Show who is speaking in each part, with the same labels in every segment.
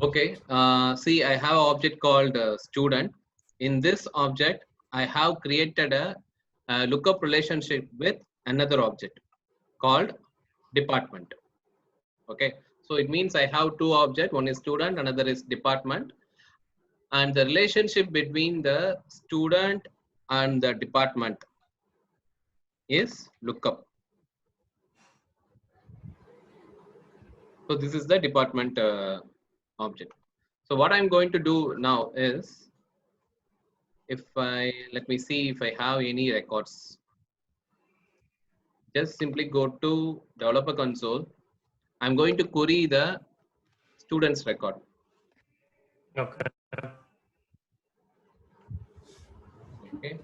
Speaker 1: Okay, see, I have an object called student. In this object, I have created a lookup relationship with another object called department. Okay, so it means I have two objects, one is student, another is department. And the relationship between the student and the department is lookup. So this is the department object. So what I'm going to do now is, let me see if I have any records. Just simply go to developer console. I'm going to query the student's record.
Speaker 2: Okay.
Speaker 1: Okay.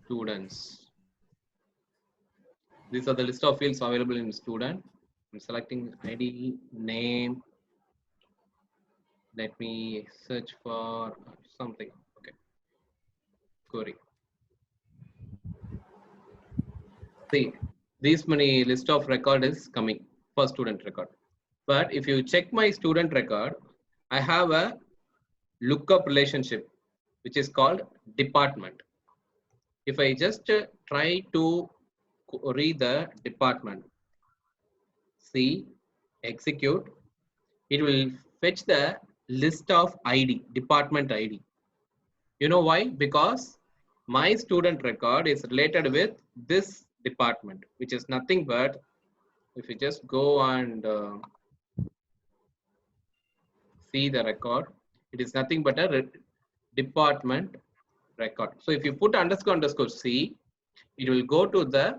Speaker 1: Students. These are the list of fields available in student. I'm selecting ID, name. Let me search for something. Okay. Query. See, this many list of record is coming for student record. But if you check my student record, I have a lookup relationship, which is called department. If I just try to read the department, see, execute, it will fetch the list of ID, department ID. You know why? Because my student record is related with this department, which is nothing but, if you just go and see the record, it is nothing but a department record. So if you put underscore C, it will go to the,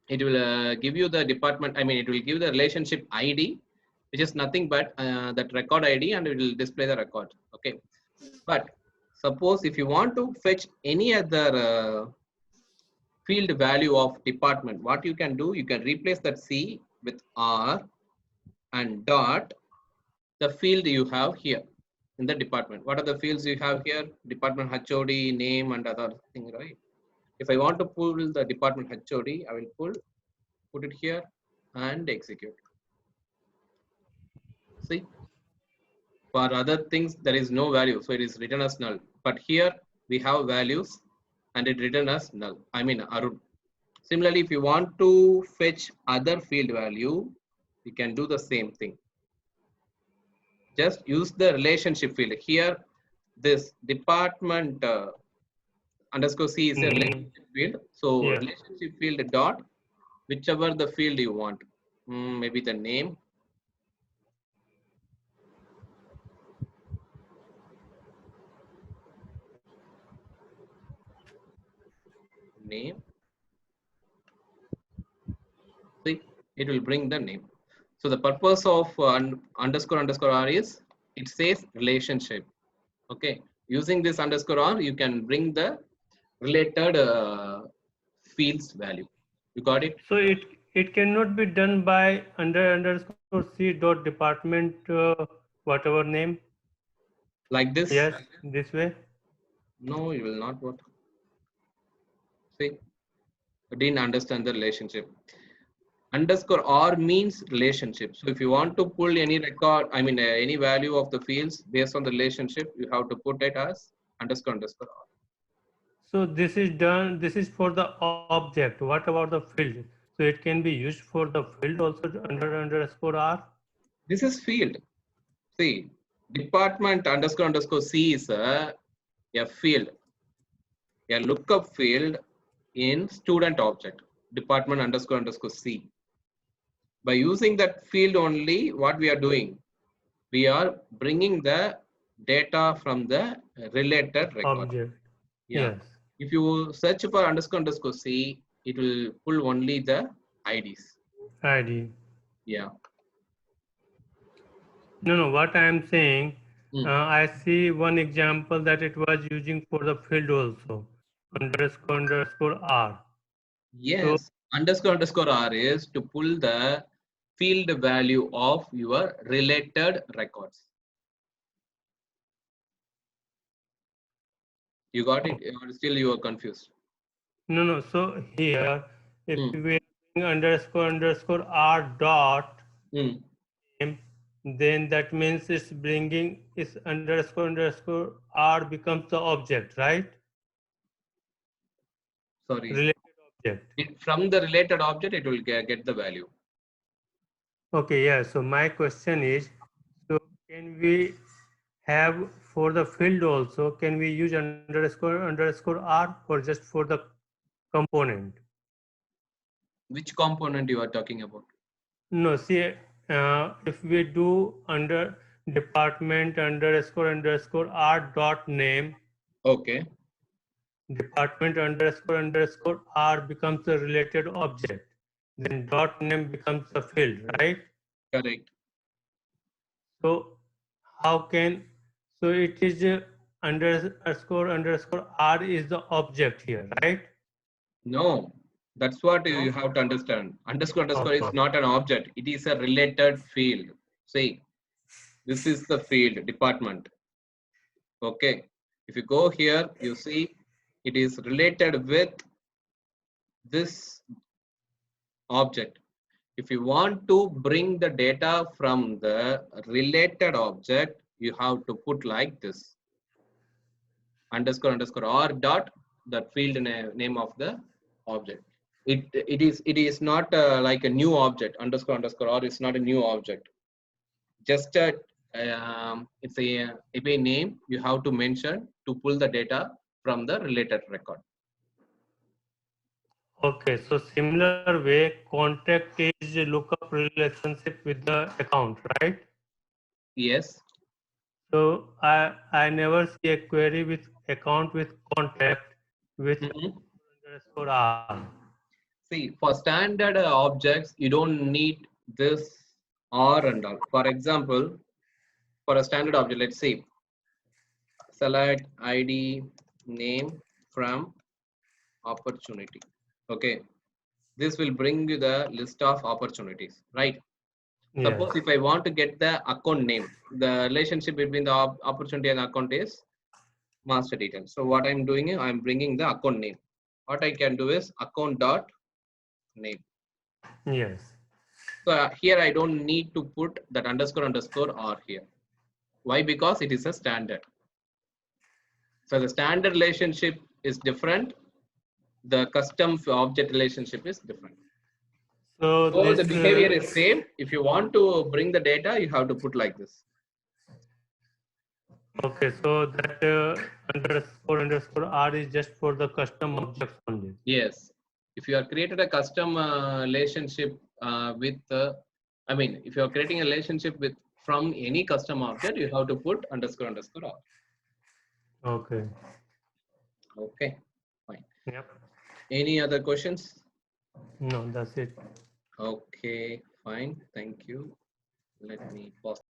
Speaker 1: it will give you the department, I mean, it will give the relationship ID, which is nothing but that record ID, and it will display the record. Okay. But suppose if you want to fetch any other field value of department, what you can do, you can replace that C with R and dot the field you have here in the department. What are the fields you have here? Department HOD, name, and other thing, right? If I want to pull the department HOD, I will put it here and execute. See, for other things, there is no value, so it is written as null. But here we have values and it written as null. I mean, Arun. Similarly, if you want to fetch other field value, you can do the same thing. Just use the relationship field. Here, this department underscore C is a relationship field. So
Speaker 2: Yeah.
Speaker 1: relationship field dot, whichever the field you want. Maybe the name. Name. See, it will bring the name. So the purpose of underscore R is, it says relationship. Okay. Using this underscore R, you can bring the related fields value. You got it?
Speaker 2: So it cannot be done by underscore C dot department whatever name.
Speaker 1: Like this?
Speaker 2: Yes, this way.
Speaker 1: No, you will not work. See, I didn't understand the relationship. Underscore R means relationship. So if you want to pull any record, I mean any value of the fields based on the relationship, you have to put it as underscore R.
Speaker 2: So this is done. This is for the object. What about the field? So it can be used for the field also underscore R.
Speaker 1: This is field. See, department underscore C is a field, a lookup field in student object, department underscore C. By using that field only, what we are doing, we are bringing the data from the related record.
Speaker 2: Object.
Speaker 1: Yeah.
Speaker 2: Yes.
Speaker 1: If you search for underscore C, it will pull only the IDs.
Speaker 2: ID.
Speaker 1: Yeah.
Speaker 2: No. What I am saying,
Speaker 1: Mm.
Speaker 2: I see one example that it was using for the field also underscore R.
Speaker 1: Yes.
Speaker 2: So
Speaker 1: Underscore R is to pull the field value of your related records. You got it? Or still you are confused?
Speaker 2: no. So here If
Speaker 1: Hmm.
Speaker 2: we underscore r dot
Speaker 1: Hmm.
Speaker 2: name, then that means it's bringing is underscore r becomes the object, right?
Speaker 1: Sorry.
Speaker 2: Related object.
Speaker 1: From the related object, it will get the value.
Speaker 2: Okay, yeah. So my question is, so can we have for the field also, can we use underscore r or just for the component?
Speaker 1: Which component you are talking about?
Speaker 2: No, see, if we do under department underscore r dot name,
Speaker 1: Okay.
Speaker 2: department underscore r becomes the related object. Then dot name becomes the field, right?
Speaker 1: Correct.
Speaker 2: So how can, so it is underscore r is the object here, right?
Speaker 1: No, that's what
Speaker 2: No?
Speaker 1: you have to understand. Underscore is
Speaker 2: Okay.
Speaker 1: not an object. It is a related field. See, this is the field department. Okay. If you go here, you see it is related with this object. If you want to bring the data from the related object, you have to put like this underscore r dot the field name of the object. It is not like a new object. Underscore r is not a new object. Just a it's a name you have to mention to pull the data from the related record.
Speaker 2: Okay, so similar way, contact is a lookup relationship with the account, right?
Speaker 1: Yes.
Speaker 2: So I never see a query with account with contact with
Speaker 1: Mhm.
Speaker 2: underscore r.
Speaker 1: See, for standard objects, you don't need this or and all. For example, for a standard object, let's say select ID name from opportunity. Okay, this will bring you the list of opportunities, right?
Speaker 2: Yes.
Speaker 1: Suppose if I want to get the account name, the relationship between the opportunity and account is master detail. So what I'm doing is I'm bringing the account name. What I can do is account dot name.
Speaker 2: Yes.
Speaker 1: So here I don't need to put that underscore r here. Why? Because it is a standard. So the standard relationship is different. The custom object relationship is different.
Speaker 2: So
Speaker 1: So the
Speaker 2: this
Speaker 1: behavior is same. If you want to bring the data, you have to put like this.
Speaker 2: okay, so that underscore r is just for the custom objects only.
Speaker 1: Yes. If you are created a custom relationship with, I mean, if you are creating a relationship with from any custom object, you have to put underscore r.
Speaker 2: Okay.
Speaker 1: Okay, fine.
Speaker 2: Yep.
Speaker 1: Any other questions?
Speaker 2: No, that's it.
Speaker 1: Okay, fine. Thank you. Let me pause.